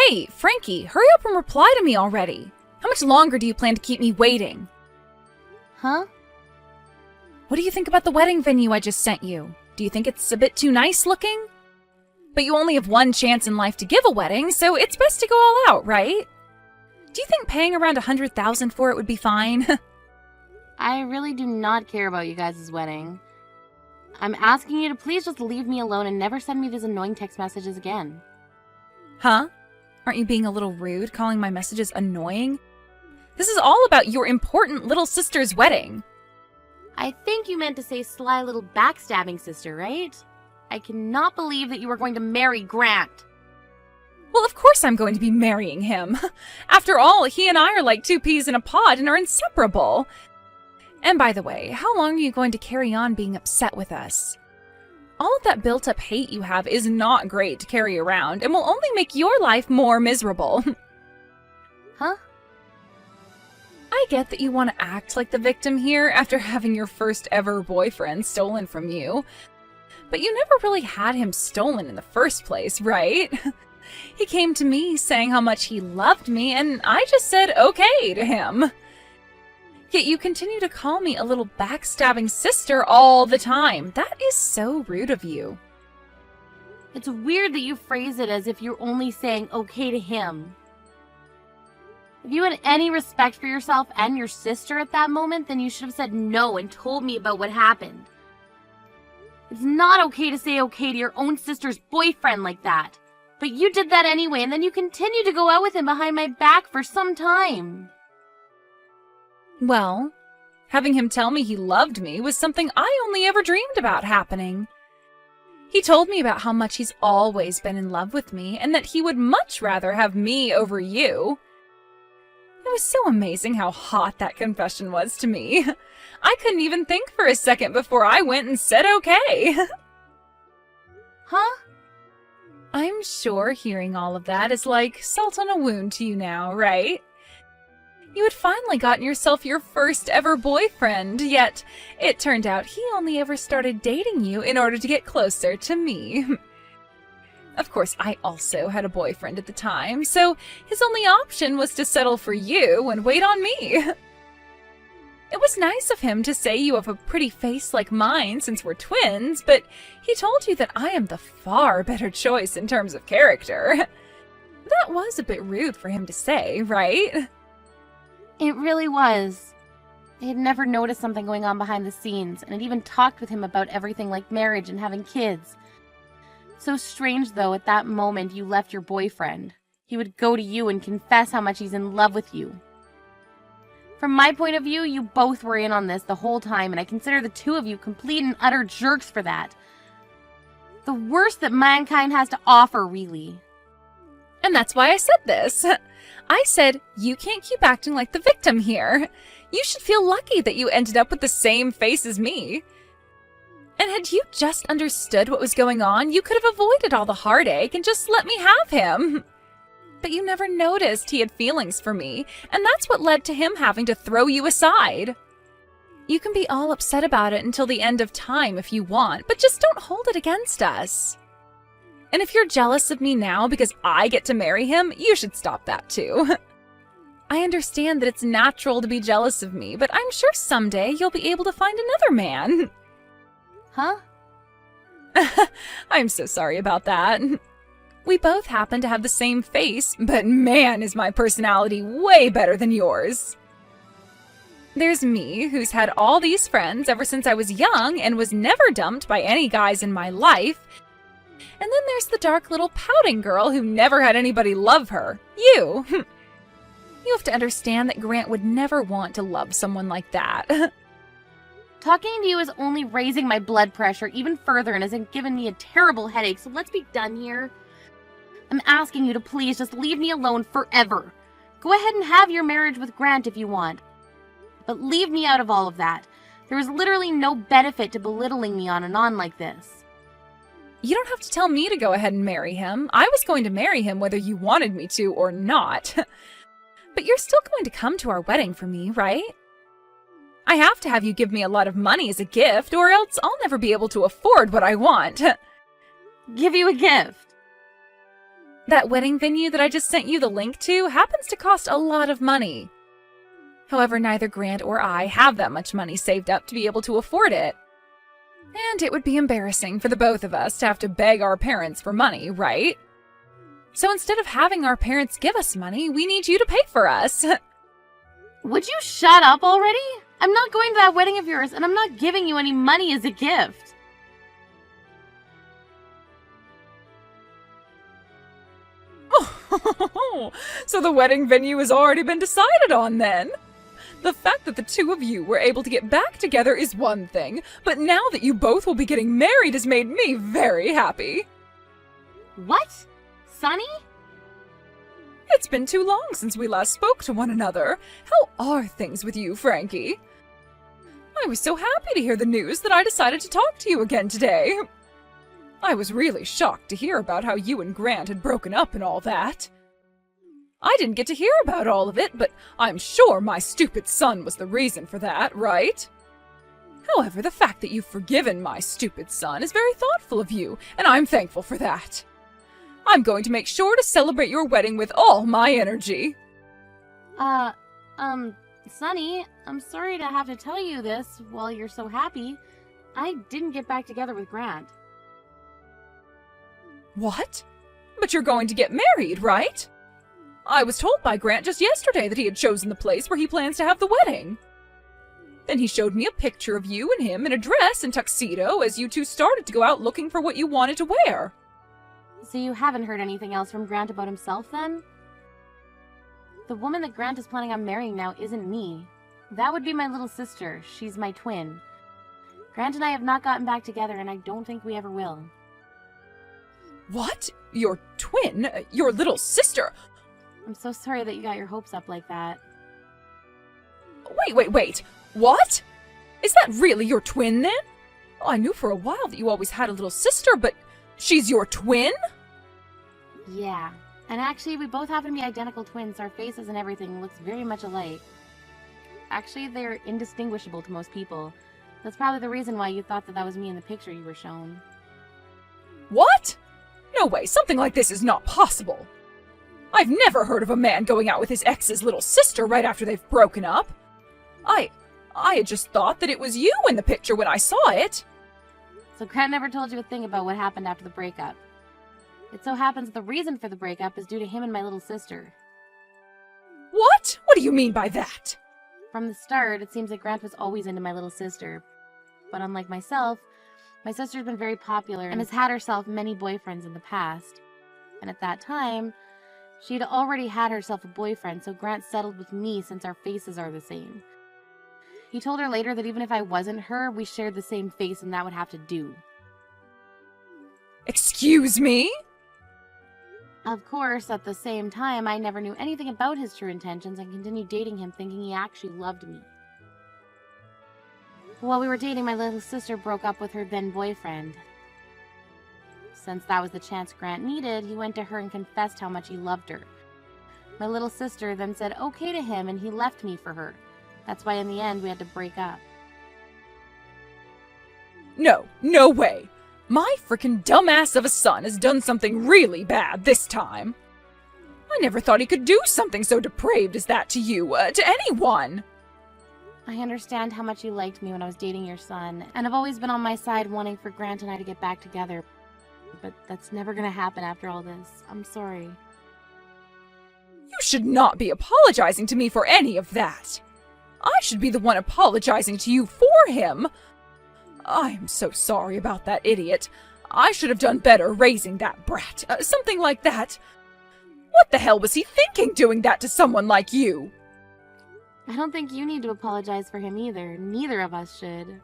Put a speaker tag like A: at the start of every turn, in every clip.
A: Hey, Frankie, hurry up and reply to me already. How much longer do you plan to keep me waiting?
B: Huh?
A: What do you think about the wedding venue I just sent you? Do you think it's a bit too nice looking? But you only have one chance in life to give a wedding, so it's best to go all out, right? Do you think paying around $100,000 for it would be fine?
B: I really do not care about you guys' wedding. I'm asking you to please just leave me alone and never send me these annoying text messages again.
A: Huh? Aren't you being a little rude, calling my messages annoying? This is all about your important little sister's wedding.
B: I think you meant to say sly little backstabbing sister, right? I cannot believe that you are going to marry Grant.
A: Well, of course I'm going to be marrying him. After all, he and I are like two peas in a pod and are inseparable. And by the way, how long are you going to carry on being upset with us? All of that built-up hate you have is not great to carry around and will only make your life more miserable.
B: Huh?
A: I get that you want to act like the victim here after having your first ever boyfriend stolen from you. But you never really had him stolen in the first place, right? He came to me saying how much he loved me, and I just said okay to him. Yet you continue to call me a little backstabbing sister all the time. That is so rude of you.
B: It's weird that you phrase it as if you're only saying okay to him. If you had any respect for yourself and your sister at that moment, then you should have said no and told me about what happened. It's not okay to say okay to your own sister's boyfriend like that. But you did that anyway, and then you continued to go out with him behind my back for some time.
A: Well, having him tell me he loved me was something I only ever dreamed about happening. He told me about how much he's always been in love with me, and that he would much rather have me over you. It was so amazing how hot that confession was to me. I couldn't even think for a second before I went and said okay.
B: Huh?
A: I'm sure hearing all of that is like salt on a wound to you now, right? You had finally gotten yourself your first ever boyfriend, yet it turned out he only ever started dating you in order to get closer to me. Of course, I also had a boyfriend at the time, so his only option was to settle for you and wait on me. It was nice of him to say you have a pretty face like mine since we're twins, but he told you that I am the far better choice in terms of character. That was a bit rude for him to say, right?
B: It really was. I had never noticed something going on behind the scenes, and had even talked with him about everything like marriage and having kids. So strange, though, at that moment you left your boyfriend. He would go to you and confess how much he's in love with you. From my point of view, you both were in on this the whole time, and I consider the two of you complete and utter jerks for that. The worst that mankind has to offer, really.
A: And that's why I said this. I said, you can't keep acting like the victim here. You should feel lucky that you ended up with the same face as me. And had you just understood what was going on, you could have avoided all the heartache and just let me have him. But you never noticed he had feelings for me, and that's what led to him having to throw you aside. You can be all upset about it until the end of time if you want, but just don't hold it against us. And if you're jealous of me now because I get to marry him, you should stop that too. I understand that it's natural to be jealous of me, but I'm sure someday you'll be able to find another man.
B: Huh?
A: I'm so sorry about that. We both happen to have the same face, but man, is my personality way better than yours. There's me, who's had all these friends ever since I was young and was never dumped by any guys in my life. And then there's the dark little pouting girl who never had anybody love her. You. You have to understand that Grant would never want to love someone like that.
B: Talking to you is only raising my blood pressure even further and has given me a terrible headache, so let's be done here. I'm asking you to please just leave me alone forever. Go ahead and have your marriage with Grant if you want. But leave me out of all of that. There is literally no benefit to belittling me on and on like this.
A: You don't have to tell me to go ahead and marry him. I was going to marry him whether you wanted me to or not. But you're still going to come to our wedding for me, right? I have to have you give me a lot of money as a gift, or else I'll never be able to afford what I want.
B: Give you a gift?
A: That wedding venue that I just sent you the link to happens to cost a lot of money. However, neither Grant or I have that much money saved up to be able to afford it. And it would be embarrassing for the both of us to have to beg our parents for money, right? So instead of having our parents give us money, we need you to pay for us.
B: Would you shut up already? I'm not going to that wedding of yours, and I'm not giving you any money as a gift.
A: Oh, so the wedding venue has already been decided on then? The fact that the two of you were able to get back together is one thing, but now that you both will be getting married has made me very happy.
B: What? Sonny?
A: It's been too long since we last spoke to one another. How are things with you, Frankie? I was so happy to hear the news that I decided to talk to you again today. I was really shocked to hear about how you and Grant had broken up and all that. I didn't get to hear about all of it, but I'm sure my stupid son was the reason for that, right? However, the fact that you've forgiven my stupid son is very thoughtful of you, and I'm thankful for that. I'm going to make sure to celebrate your wedding with all my energy.
B: Sonny, I'm sorry to have to tell you this while you're so happy. I didn't get back together with Grant.
A: What? But you're going to get married, right? I was told by Grant just yesterday that he had chosen the place where he plans to have the wedding. Then he showed me a picture of you and him in a dress and tuxedo as you two started to go out looking for what you wanted to wear.
B: So you haven't heard anything else from Grant about himself, then? The woman that Grant is planning on marrying now isn't me. That would be my little sister. She's my twin. Grant and I have not gotten back together, and I don't think we ever will.
A: What? Your twin? Your little sister?
B: I'm so sorry that you got your hopes up like that.
A: Wait. What? Is that really your twin, then? Oh, I knew for a while that you always had a little sister, but she's your twin?
B: Yeah. And actually, we both happen to be identical twins. Our faces and everything looks very much alike. Actually, they're indistinguishable to most people. That's probably the reason why you thought that was me in the picture you were shown.
A: What? No way, something like this is not possible. I've never heard of a man going out with his ex's little sister right after they've broken up. I had just thought that it was you in the picture when I saw it.
B: So Grant never told you a thing about what happened after the breakup. It so happens that the reason for the breakup is due to him and my little sister.
A: What? What do you mean by that?
B: From the start, it seems that Grant was always into my little sister. But unlike myself, my sister's been very popular and has had herself many boyfriends in the past. And at that time, she'd already had herself a boyfriend, so Grant settled with me since our faces are the same. He told her later that even if I wasn't her, we shared the same face and that would have to do.
A: Excuse me?
B: Of course, at the same time, I never knew anything about his true intentions and continued dating him thinking he actually loved me. While we were dating, my little sister broke up with her then boyfriend. Since that was the chance Grant needed, he went to her and confessed how much he loved her. My little sister then said okay to him and he left me for her. That's why in the end we had to break up.
A: No way. My frickin' dumbass of a son has done something really bad this time. I never thought he could do something so depraved as that to you, to anyone.
B: I understand how much you liked me when I was dating your son, and have always been on my side wanting for Grant and I to get back together. But that's never gonna happen after all this. I'm sorry.
A: You should not be apologizing to me for any of that. I should be the one apologizing to you for him. I am so sorry about that idiot. I should have done better raising that brat. Something like that. What the hell was he thinking doing that to someone like you?
B: I don't think you need to apologize for him either. Neither of us should.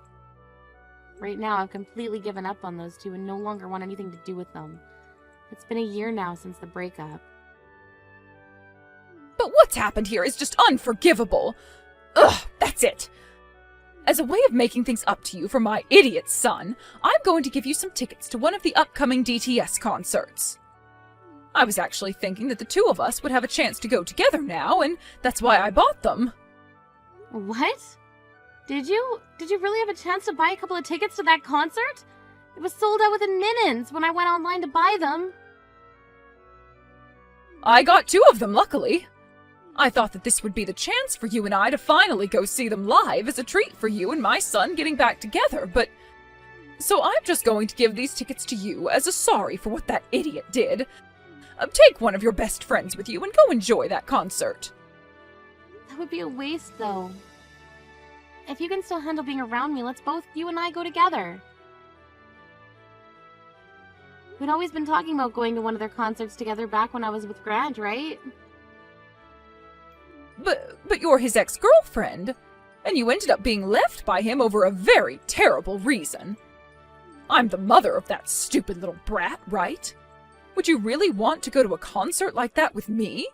B: Right now, I've completely given up on those two and no longer want anything to do with them. It's been a year now since the breakup.
A: But what's happened here is just unforgivable. Ugh, that's it. As a way of making things up to you for my idiot son, I'm going to give you some tickets to one of the upcoming DTS concerts. I was actually thinking that the two of us would have a chance to go together now, and that's why I bought them.
B: What? Did you really have a chance to buy a couple of tickets to that concert? It was sold out within minutes when I went online to buy them.
A: I got 2 of them, luckily. I thought that this would be the chance for you and I to finally go see them live as a treat for you and my son getting back together, but... So I'm just going to give these tickets to you as a sorry for what that idiot did. Take one of your best friends with you and go enjoy that concert.
B: That would be a waste, though. If you can still handle being around me, let's both, you and I, go together. We'd always been talking about going to one of their concerts together back when I was with Grant, right?
A: But you're his ex-girlfriend, and you ended up being left by him over a very terrible reason. I'm the mother of that stupid little brat, right? Would you really want to go to a concert like that with me?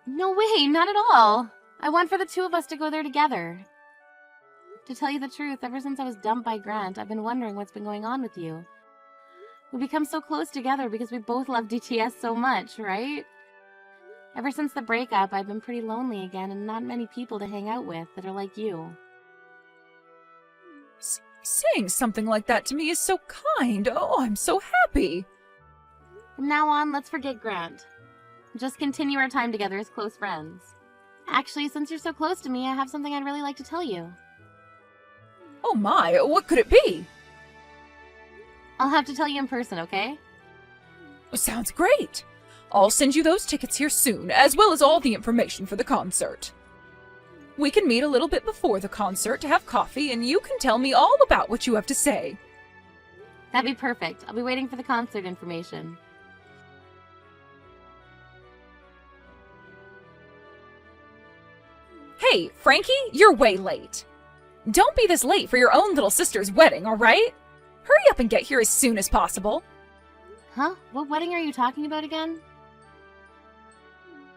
B: No way, not at all. I want for the 2 of us to go there together. To tell you the truth, ever since I was dumped by Grant, I've been wondering what's been going on with you. We become so close together because we both love DTS so much, right? Ever since the breakup, I've been pretty lonely again and not many people to hang out with that are like you.
A: Saying something like that to me is so kind. Oh, I'm so happy.
B: From now on, let's forget Grant. Just continue our time together as close friends. Actually, since you're so close to me, I have something I'd really like to tell you.
A: Oh my, what could it be?
B: I'll have to tell you in person, okay?
A: Sounds great. I'll send you those tickets here soon, as well as all the information for the concert. We can meet a little bit before the concert to have coffee, and you can tell me all about what you have to say.
B: That'd be perfect. I'll be waiting for the concert information.
A: Hey, Frankie, you're way late. Don't be this late for your own little sister's wedding, all right? Hurry up and get here as soon as possible.
B: Huh? What wedding are you talking about again?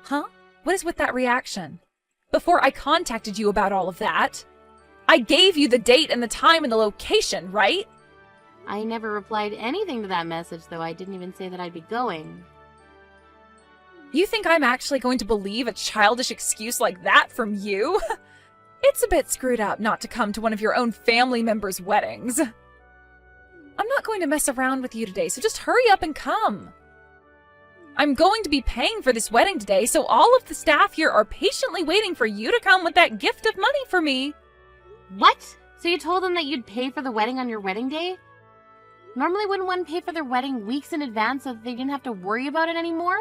A: Huh? What is with that reaction? Before I contacted you about all of that, I gave you the date and the time and the location, right?
B: I never replied anything to that message, though. I didn't even say that I'd be going.
A: You think I'm actually going to believe a childish excuse like that from you? It's a bit screwed up not to come to one of your own family members' weddings. I'm not going to mess around with you today, so just hurry up and come. I'm going to be paying for this wedding today, so all of the staff here are patiently waiting for you to come with that gift of money for me.
B: What? So you told them that you'd pay for the wedding on your wedding day? Normally wouldn't one pay for their wedding weeks in advance so that they didn't have to worry about it anymore?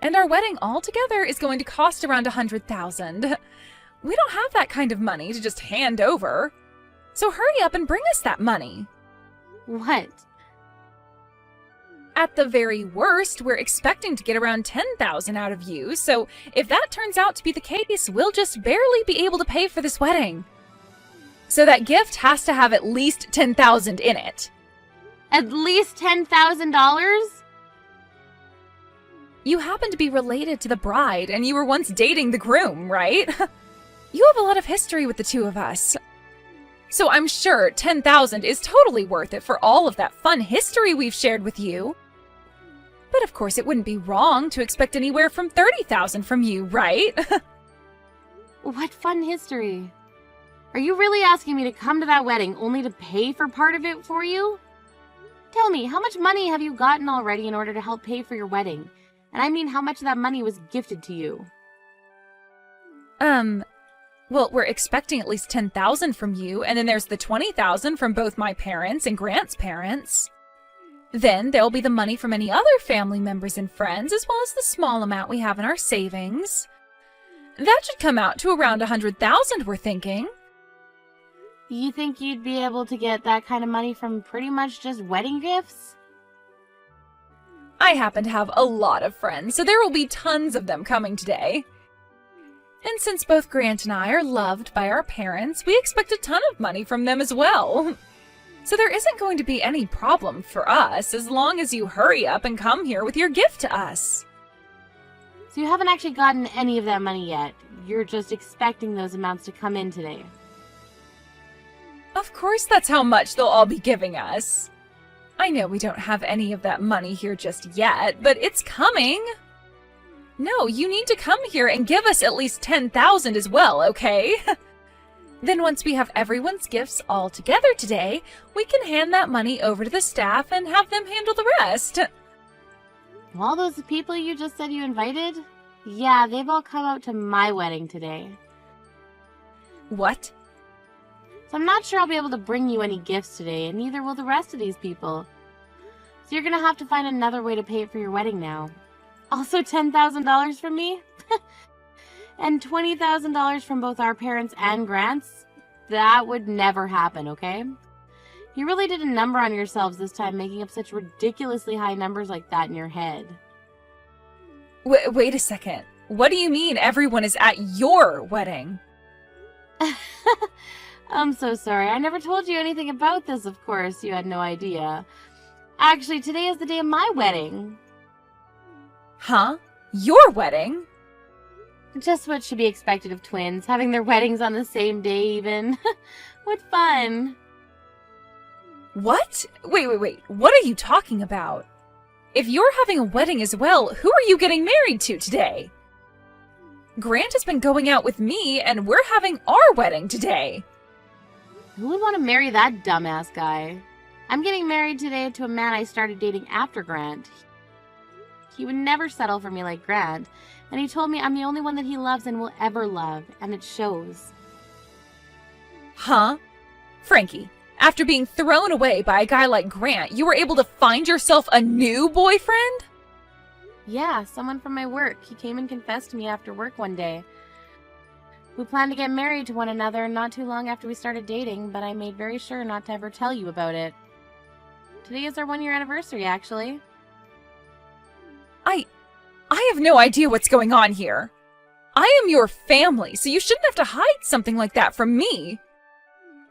A: And our wedding altogether is going to cost around $100,000. We don't have that kind of money to just hand over. So hurry up and bring us that money.
B: What?
A: At the very worst, we're expecting to get around $10,000 out of you, so if that turns out to be the case, we'll just barely be able to pay for this wedding. So that gift has to have at least $10,000 in it.
B: At least $10,000?
A: You happen to be related to the bride, and you were once dating the groom, right? You have a lot of history with the 2 of us. So I'm sure $10,000 is totally worth it for all of that fun history we've shared with you. But of course, it wouldn't be wrong to expect anywhere from $30,000 from you, right?
B: What fun history? Are you really asking me to come to that wedding only to pay for part of it for you? Tell me, how much money have you gotten already in order to help pay for your wedding? And I mean, how much of that money was gifted to you?
A: Well, we're expecting at least $10,000 from you, and then there's the $20,000 from both my parents and Grant's parents. Then there'll be the money from any other family members and friends, as well as the small amount we have in our savings. That should come out to around $100,000, we're thinking.
B: You think you'd be able to get that kind of money from pretty much just wedding gifts?
A: I happen to have a lot of friends, so there will be tons of them coming today. And since both Grant and I are loved by our parents, we expect a ton of money from them as well. So there isn't going to be any problem for us as long as you hurry up and come here with your gift to us.
B: So you haven't actually gotten any of that money yet. You're just expecting those amounts to come in today.
A: Of course that's how much they'll all be giving us. I know we don't have any of that money here just yet, but it's coming. No, you need to come here and give us at least $10,000 as well, okay? Then once we have everyone's gifts all together today, we can hand that money over to the staff and have them handle the rest.
B: All those people you just said you invited? Yeah, they've all come out to my wedding today.
A: What?
B: So I'm not sure I'll be able to bring you any gifts today, and neither will the rest of these people. So you're gonna have to find another way to pay for your wedding now. Also $10,000 from me? And $20,000 from both our parents and Grant's? That would never happen, okay? You really did a number on yourselves this time, making up such ridiculously high numbers like that in your head.
A: Wait a second. What do you mean everyone is at your wedding?
B: I'm so sorry. I never told you anything about this, of course. You had no idea. Actually, today is the day of my wedding.
A: Huh? Your wedding?
B: Just what should be expected of twins, having their weddings on the same day even. What fun.
A: What? Wait. What are you talking about? If you're having a wedding as well, who are you getting married to today? Grant has been going out with me, and we're having our wedding today.
B: Who would want to marry that dumbass guy? I'm getting married today to a man I started dating after Grant. He would never settle for me like Grant, and he told me I'm the only one that he loves and will ever love, and it shows.
A: Huh? Frankie, after being thrown away by a guy like Grant, you were able to find yourself a new boyfriend?
B: Yeah, someone from my work. He came and confessed to me after work one day. We planned to get married to one another not too long after we started dating, but I made very sure not to ever tell you about it. Today is our 1-year anniversary, actually.
A: I have no idea what's going on here. I am your family, so you shouldn't have to hide something like that from me.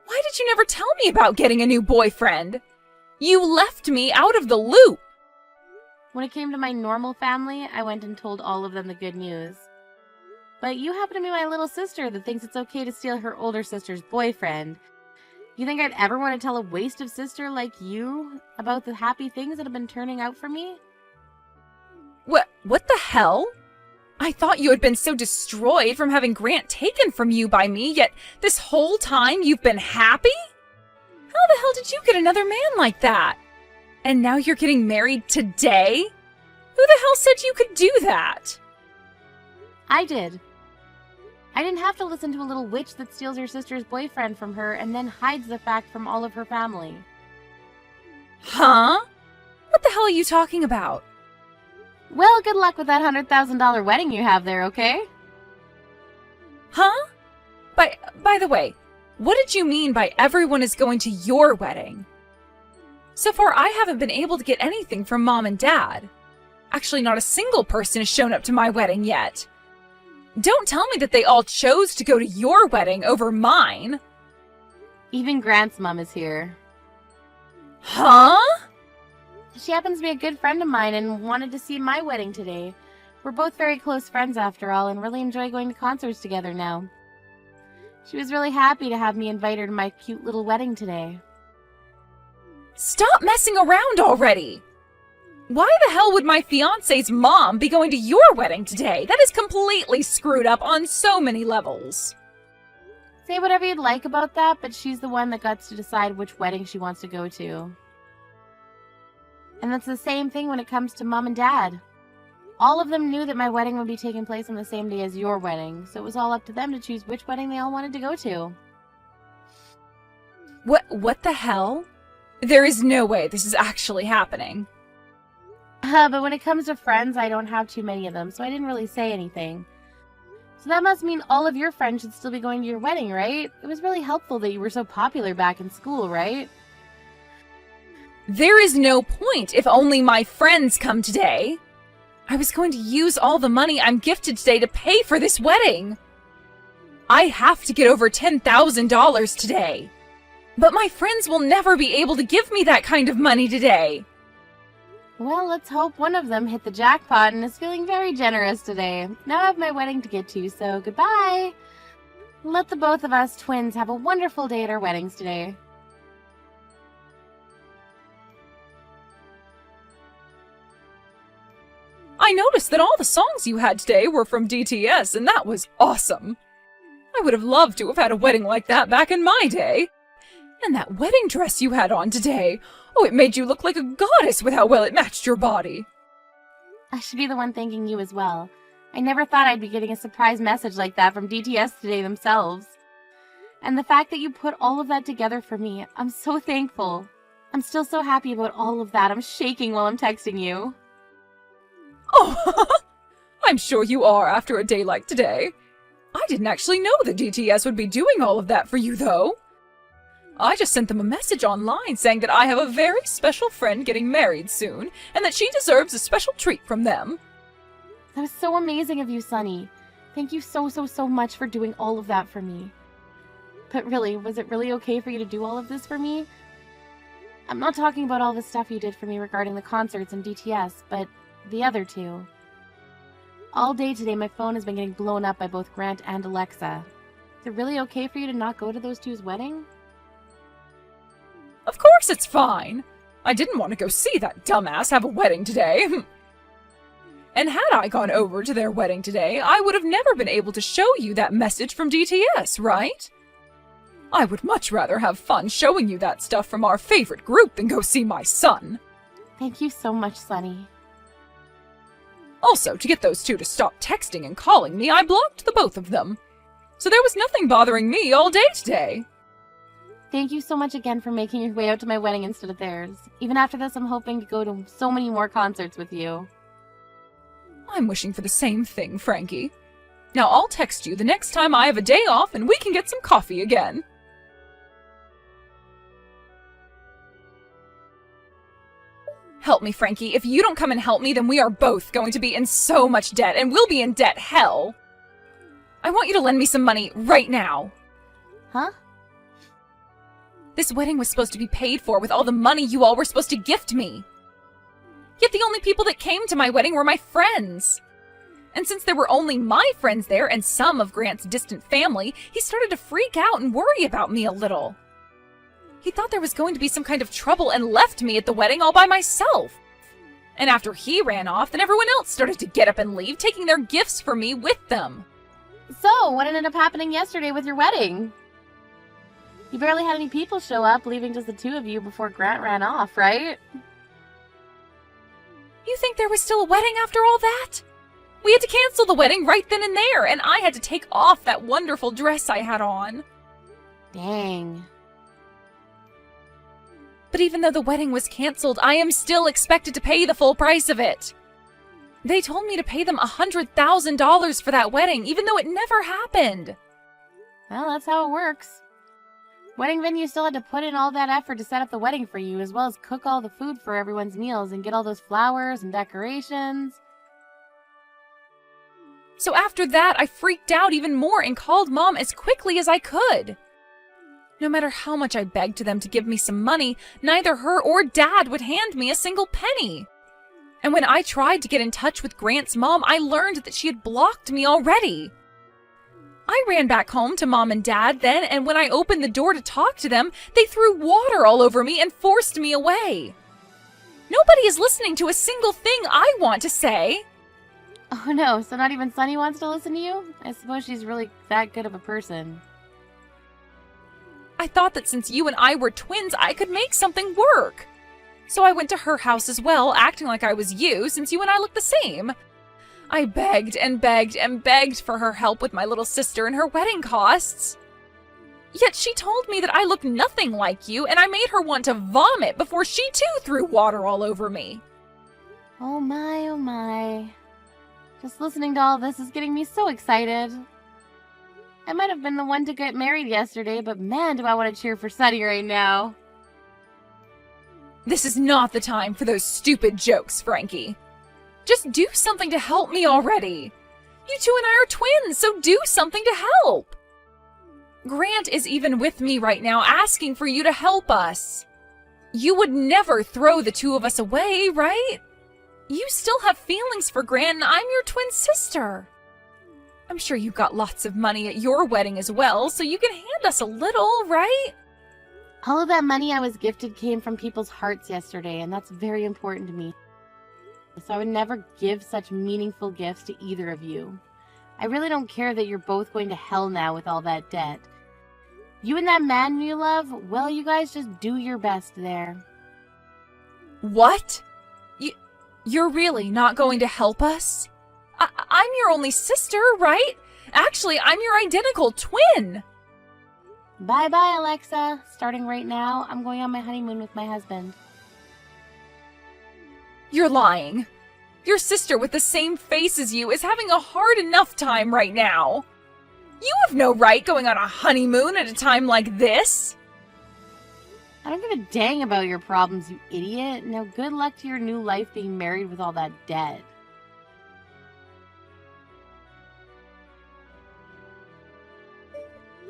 A: Why did you never tell me about getting a new boyfriend? You left me out of the loop.
B: When it came to my normal family, I went and told all of them the good news. But you happen to be my little sister that thinks it's okay to steal her older sister's boyfriend. You think I'd ever want to tell a wasted sister like you about the happy things that have been turning out for me?
A: What the hell? I thought you had been so destroyed from having Grant taken from you by me, yet this whole time you've been happy? How the hell did you get another man like that? And now you're getting married today? Who the hell said you could do that?
B: I did. I didn't have to listen to a little witch that steals her sister's boyfriend from her and then hides the fact from all of her family.
A: Huh? What the hell are you talking about?
B: Well, good luck with that $100,000 wedding you have there, okay?
A: Huh? By the way, what did you mean by everyone is going to your wedding? So far, I haven't been able to get anything from Mom and Dad. Actually, not a single person has shown up to my wedding yet. Don't tell me that they all chose to go to your wedding over mine.
B: Even Grant's mom is here.
A: Huh?
B: She happens to be a good friend of mine and wanted to see my wedding today. We're both very close friends after all and really enjoy going to concerts together now. She was really happy to have me invite her to my cute little wedding today.
A: Stop messing around already! Why the hell would my fiancé's mom be going to your wedding today? That is completely screwed up on so many levels.
B: Say whatever you'd like about that, but she's the one that gets to decide which wedding she wants to go to. And that's the same thing when it comes to Mom and Dad. All of them knew that my wedding would be taking place on the same day as your wedding, so it was all up to them to choose which wedding they all wanted to go to.
A: What the hell? There is no way this is actually happening.
B: But when it comes to friends, I don't have too many of them, so I didn't really say anything. So that must mean all of your friends should still be going to your wedding, right? It was really helpful that you were so popular back in school, right?
A: There is no point if only my friends come today. I was going to use all the money I'm gifted today to pay for this wedding. I have to get over $10,000 today. But my friends will never be able to give me that kind of money today.
B: Well, let's hope one of them hit the jackpot and is feeling very generous today. Now I have my wedding to get to, so goodbye. Let the both of us twins have a wonderful day at our weddings today.
A: I noticed that all the songs you had today were from DTS, and that was awesome. I would have loved to have had a wedding like that back in my day. And that wedding dress you had on today, oh, it made you look like a goddess with how well it matched your body.
B: I should be the one thanking you as well. I never thought I'd be getting a surprise message like that from DTS today themselves. And the fact that you put all of that together for me, I'm so thankful. I'm still so happy about all of that. I'm shaking while I'm texting you.
A: Oh, I'm sure you are after a day like today. I didn't actually know that DTS would be doing all of that for you, though. I just sent them a message online saying that I have a very special friend getting married soon, and that she deserves a special treat from them.
B: That was so amazing of you, Sunny. Thank you so much for doing all of that for me. But really, was it really okay for you to do all of this for me? I'm not talking about all the stuff you did for me regarding the concerts and DTS, but the other two. All day today, my phone has been getting blown up by both Grant and Alexa. Is it really okay for you to not go to those two's wedding?
A: Of course it's fine. I didn't want to go see that dumbass have a wedding today. And had I gone over to their wedding today, I would have never been able to show you that message from DTS, right? I would much rather have fun showing you that stuff from our favorite group than go see my son.
B: Thank you so much, Sunny.
A: Also, to get those two to stop texting and calling me, I blocked the both of them. So there was nothing bothering me all day today.
B: Thank you so much again for making your way out to my wedding instead of theirs. Even after this, I'm hoping to go to so many more concerts with you.
A: I'm wishing for the same thing, Frankie. Now I'll text you the next time I have a day off and we can get some coffee again. Help me, Frankie. If you don't come and help me, then we are both going to be in so much debt, and we'll be in debt hell. I want you to lend me some money right now.
B: Huh?
A: This wedding was supposed to be paid for with all the money you all were supposed to gift me. Yet the only people that came to my wedding were my friends. And since there were only my friends there and some of Grant's distant family, he started to freak out and worry about me a little. He thought there was going to be some kind of trouble and left me at the wedding all by myself. And after he ran off, then everyone else started to get up and leave, taking their gifts for me with them.
B: So, what ended up happening yesterday with your wedding? You barely had any people show up, leaving just the two of you before Grant ran off, right?
A: You think there was still a wedding after all that? We had to cancel the wedding right then and there, and I had to take off that wonderful dress I had on.
B: Dang.
A: But even though the wedding was canceled, I am still expected to pay the full price of it. They told me to pay them $100,000 for that wedding, even though it never happened.
B: Well, that's how it works. Wedding venue still had to put in all that effort to set up the wedding for you, as well as cook all the food for everyone's meals and get all those flowers and decorations.
A: So after that, I freaked out even more and called Mom as quickly as I could. No matter how much I begged to them to give me some money, neither her or Dad would hand me a single penny. And when I tried to get in touch with Grant's mom, I learned that she had blocked me already. I ran back home to Mom and Dad then, and when I opened the door to talk to them, they threw water all over me and forced me away. Nobody is listening to a single thing I want to say.
B: Oh no, so not even Sunny wants to listen to you? I suppose she's really that good of a person.
A: I thought that since you and I were twins, I could make something work. So I went to her house as well, acting like I was you, since you and I look the same. I begged and begged and begged for her help with my little sister and her wedding costs. Yet she told me that I look nothing like you, and I made her want to vomit before she too threw water all over me.
B: Oh my, oh my. Just listening to all this is getting me so excited. I might have been the one to get married yesterday, but man, do I want to cheer for Sunny right now.
A: This is not the time for those stupid jokes, Frankie. Just do something to help me already. You two and I are twins, so do something to help. Grant is even with me right now, asking for you to help us. You would never throw the two of us away, right? You still have feelings for Grant, and I'm your twin sister. I'm sure you got lots of money at your wedding as well, so you can hand us a little, right?
B: All of that money I was gifted came from people's hearts yesterday, and that's very important to me. So I would never give such meaningful gifts to either of you. I really don't care that you're both going to hell now with all that debt. You and that man you love, well, you guys just do your best there.
A: What? You're really not going to help us? I'm your only sister, right? Actually, I'm your identical twin!
B: Bye-bye, Alexa. Starting right now, I'm going on my honeymoon with my husband.
A: You're lying. Your sister with the same face as you is having a hard enough time right now. You have no right going on a honeymoon at a time like this.
B: I don't give a dang about your problems, you idiot. Now good luck to your new life being married with all that debt.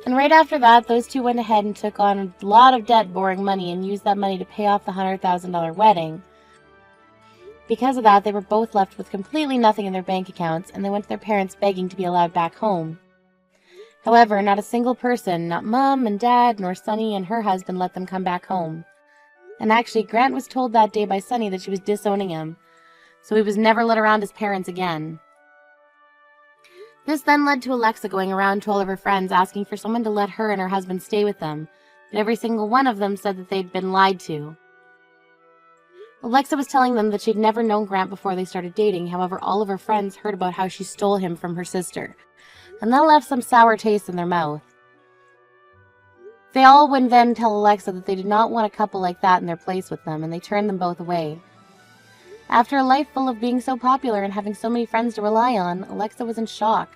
B: And right after that, those two went ahead and took on a lot of debt, borrowing money, and used that money to pay off the $100,000 wedding. Because of that, they were both left with completely nothing in their bank accounts, and they went to their parents begging to be allowed back home. However, not a single person, not Mom and Dad, nor Sunny and her husband, let them come back home. And actually, Grant was told that day by Sunny that she was disowning him, so he was never let around his parents again. This then led to Alexa going around to all of her friends asking for someone to let her and her husband stay with them, but every single one of them said that they'd been lied to. Alexa was telling them that she'd never known Grant before they started dating, however all of her friends heard about how she stole him from her sister, and that left some sour taste in their mouth. They all would then tell Alexa that they did not want a couple like that in their place with them, and they turned them both away. After a life full of being so popular and having so many friends to rely on, Alexa was in shock,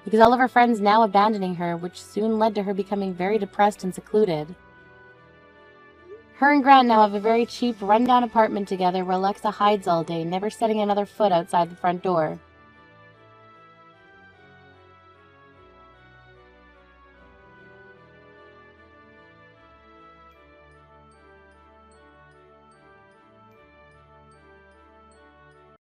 B: because all of her friends now abandoning her, which soon led to her becoming very depressed and secluded. Her and Grant now have a very cheap, run-down apartment together where Alexa hides all day, never setting another foot outside the front door.